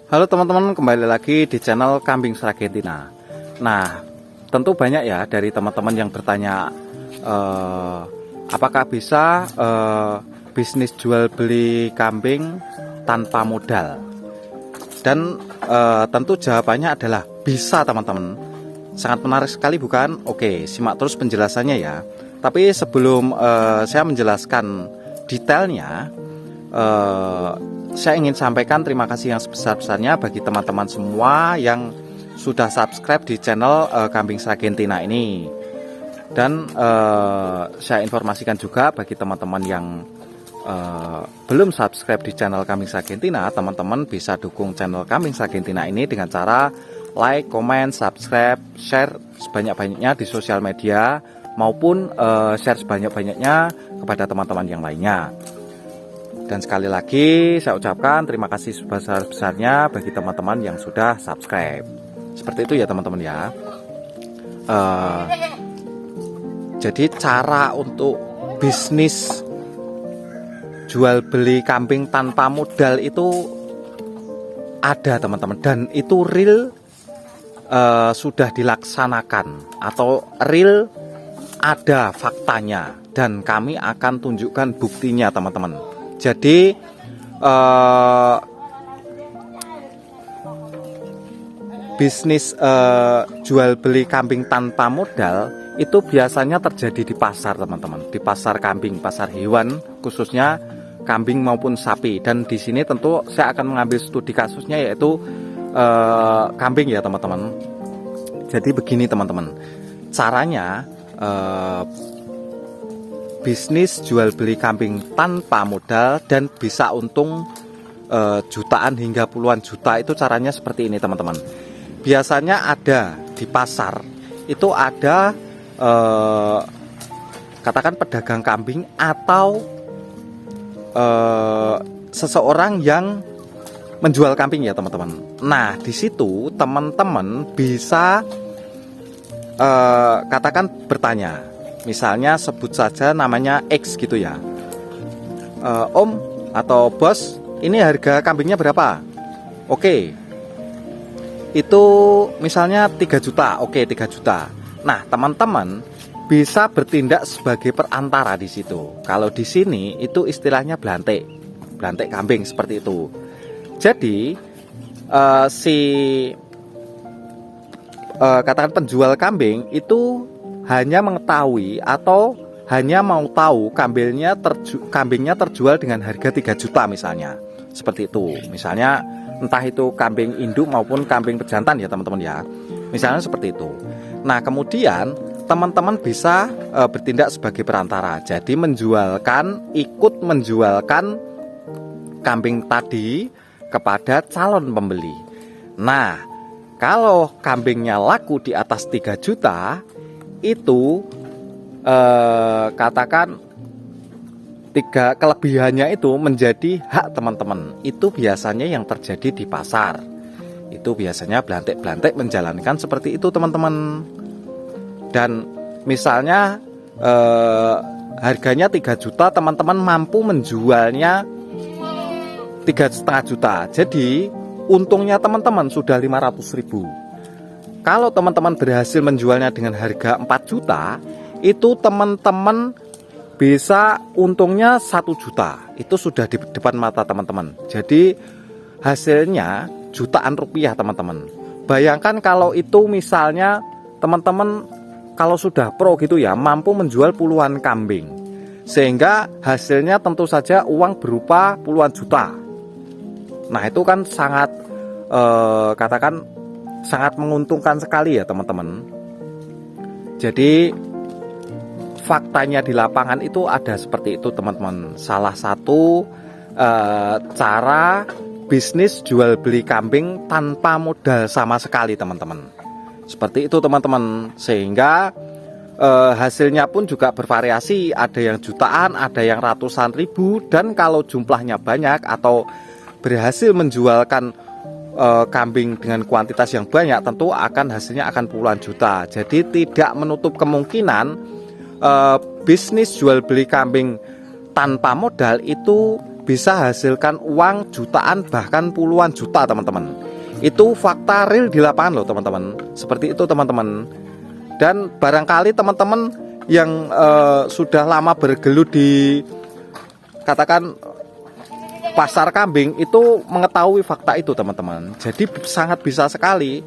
Halo teman-teman, kembali lagi di channel Kambing Sragentina. Nah, tentu banyak ya dari teman-teman yang bertanya, apakah bisa bisnis jual beli kambing tanpa modal? Dan tentu jawabannya adalah bisa teman-teman. Sangat menarik sekali bukan? Oke, simak terus penjelasannya ya. Tapi sebelum saya menjelaskan detailnya, saya ingin sampaikan terima kasih yang sebesar-besarnya bagi teman-teman semua yang sudah subscribe di channel Kambing Sragentina ini. Dan saya informasikan juga bagi teman-teman yang belum subscribe di channel Kambing Sragentina, teman-teman bisa dukung channel Kambing Sragentina ini dengan cara like, comment, subscribe, share sebanyak-banyaknya di sosial media, maupun share sebanyak-banyaknya kepada teman-teman yang lainnya. Dan sekali lagi saya ucapkan terima kasih sebesar-besarnya bagi teman-teman yang sudah subscribe. Seperti itu ya teman-teman ya. Jadi cara untuk bisnis jual beli kambing tanpa modal itu ada teman-teman. Dan itu real sudah dilaksanakan atau real ada faktanya. Dan kami akan tunjukkan buktinya teman-teman. Jadi bisnis jual beli kambing tanpa modal itu biasanya terjadi di pasar teman-teman, di pasar kambing, pasar hewan khususnya kambing maupun sapi. Dan di sini tentu saya akan mengambil studi kasusnya yaitu kambing ya teman-teman. Jadi begini teman-teman, caranya bisnis jual beli kambing tanpa modal dan bisa untung jutaan hingga puluhan juta itu caranya seperti ini teman-teman. Biasanya ada di pasar itu ada katakan pedagang kambing atau seseorang yang menjual kambing ya teman-teman. Nah di situ teman-teman bisa katakan bertanya. Misalnya sebut saja namanya X gitu ya. Om atau bos, ini harga kambingnya berapa? Oke. Itu misalnya 3 juta. Oke, 3 juta. Nah, teman-teman bisa bertindak sebagai perantara di situ. Kalau di sini itu istilahnya belantik. Belantik kambing seperti itu. Jadi katakan penjual kambing itu hanya mengetahui atau hanya mau tahu kambingnya terjual dengan harga 3 juta misalnya. Seperti itu. Misalnya entah itu kambing induk maupun kambing pejantan ya teman-teman ya. Misalnya seperti itu. Nah, kemudian teman-teman bisa bertindak sebagai perantara. Jadi ikut menjualkan kambing tadi kepada calon pembeli. Nah, kalau kambingnya laku di atas 3 juta itu katakan kelebihannya itu menjadi hak teman-teman. Itu biasanya yang terjadi di pasar. Itu biasanya belantik-belantik menjalankan seperti itu teman-teman. Dan misalnya harganya 3 juta, teman-teman mampu menjualnya 3,5 juta. Jadi untungnya teman-teman sudah 500.000. Kalau teman-teman berhasil menjualnya dengan harga 4 juta, itu teman-teman bisa untungnya 1 juta. Itu sudah di depan mata teman-teman. Jadi hasilnya jutaan rupiah teman-teman. Bayangkan kalau itu misalnya teman-teman kalau sudah pro gitu ya, mampu menjual puluhan kambing. Sehingga hasilnya tentu saja uang berupa puluhan juta. Nah itu kan sangat katakan sangat menguntungkan sekali ya teman-teman. Jadi faktanya di lapangan itu ada seperti itu teman-teman. Salah satu cara bisnis jual beli kambing tanpa modal sama sekali teman-teman. Seperti itu teman-teman. Sehingga hasilnya pun juga bervariasi. Ada yang jutaan, ada yang ratusan ribu. Dan kalau jumlahnya banyak atau berhasil menjualkan kambing dengan kuantitas yang banyak, tentu hasilnya akan puluhan juta. Jadi tidak menutup kemungkinan bisnis jual beli kambing tanpa modal itu bisa hasilkan uang jutaan bahkan puluhan juta teman-teman. Itu fakta real di lapangan loh teman-teman. Seperti itu teman-teman. Dan barangkali teman-teman yang sudah lama bergelut di katakan pasar kambing itu mengetahui fakta itu teman-teman. Jadi sangat bisa sekali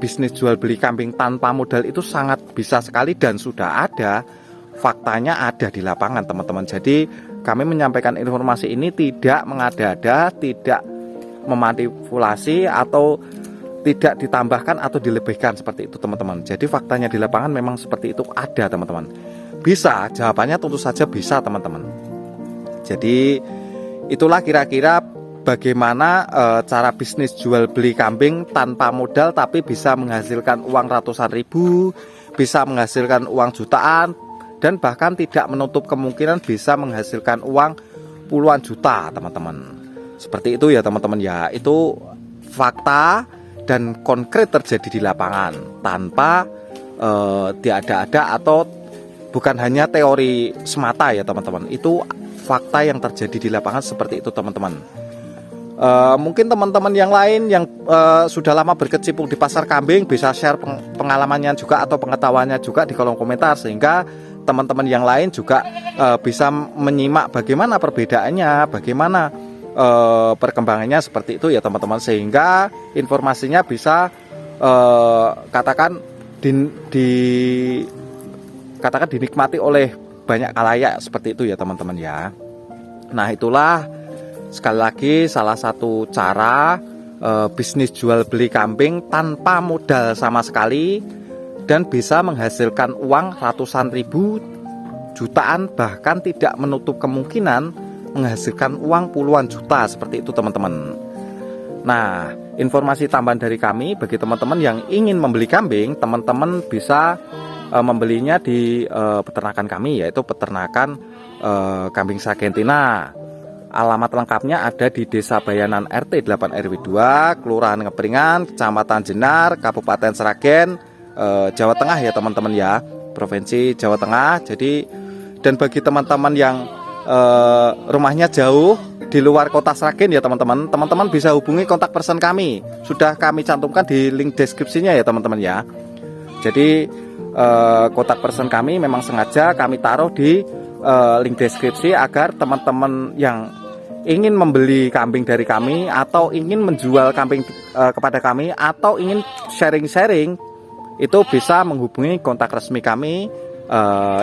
bisnis jual beli kambing tanpa modal itu sangat bisa sekali, dan sudah ada faktanya, ada di lapangan teman-teman. Jadi kami menyampaikan informasi ini tidak mengada-ada, tidak memanipulasi atau tidak ditambahkan atau dilebihkan seperti itu teman-teman. Jadi faktanya di lapangan memang seperti itu ada teman-teman. Bisa, jawabannya tentu saja bisa teman-teman. Jadi itulah kira-kira bagaimana cara bisnis jual beli kambing tanpa modal tapi bisa menghasilkan uang ratusan ribu, bisa menghasilkan uang jutaan, dan bahkan tidak menutup kemungkinan bisa menghasilkan uang puluhan juta teman-teman. Seperti itu ya teman-teman ya. Itu fakta dan konkret terjadi di lapangan tanpa diada-ada atau bukan hanya teori semata ya teman-teman. Itu fakta yang terjadi di lapangan seperti itu teman-teman. Mungkin teman-teman yang lain yang sudah lama berkecimpung di pasar kambing bisa share pengalamannya juga atau pengetahuannya juga di kolom komentar, sehingga teman-teman yang lain juga bisa menyimak bagaimana perbedaannya, bagaimana perkembangannya seperti itu ya teman-teman, sehingga informasinya bisa katakan dinikmati oleh banyak khalayak seperti itu ya teman-teman ya. Nah itulah sekali lagi salah satu cara bisnis jual beli kambing tanpa modal sama sekali dan bisa menghasilkan uang ratusan ribu, jutaan, bahkan tidak menutup kemungkinan menghasilkan uang puluhan juta seperti itu teman-teman. Nah, informasi tambahan dari kami bagi teman-teman yang ingin membeli kambing, teman-teman bisa membelinya di peternakan kami, yaitu peternakan kambing Sagentina. Alamat lengkapnya ada di Desa Bayanan RT 8 RW 2, Kelurahan Ngepringan, Kecamatan Jenar, Kabupaten Sragen, Jawa Tengah ya teman-teman ya, Provinsi Jawa Tengah. Jadi dan bagi teman-teman yang rumahnya jauh di luar kota Sragen ya teman-teman, teman-teman bisa hubungi kontak person kami. Sudah kami cantumkan di link deskripsinya ya teman-teman ya. Jadi kontak person kami memang sengaja kami taruh di link deskripsi agar teman-teman yang ingin membeli kambing dari kami atau ingin menjual kambing kepada kami atau ingin sharing-sharing itu bisa menghubungi kontak resmi kami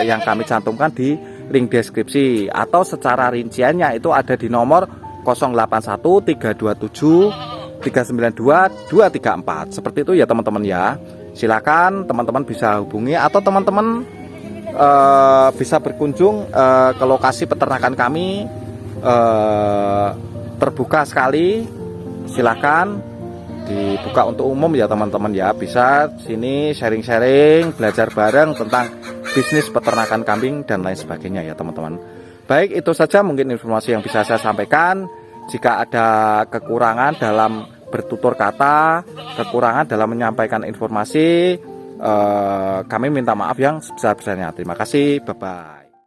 yang kami cantumkan di link deskripsi, atau secara rinciannya itu ada di nomor 081 327 392 234 seperti itu ya teman-teman ya. Silakan teman-teman bisa hubungi atau teman-teman bisa berkunjung ke lokasi peternakan kami, terbuka sekali, silakan dibuka untuk umum ya teman-teman ya. Bisa sini sharing-sharing, belajar bareng tentang bisnis peternakan kambing dan lain sebagainya ya teman-teman. Baik, itu saja mungkin informasi yang bisa saya sampaikan. Jika ada kekurangan dalam bertutur kata, kekurangan dalam menyampaikan informasi, kami minta maaf yang sebesar-besarnya. Terima kasih, bye-bye.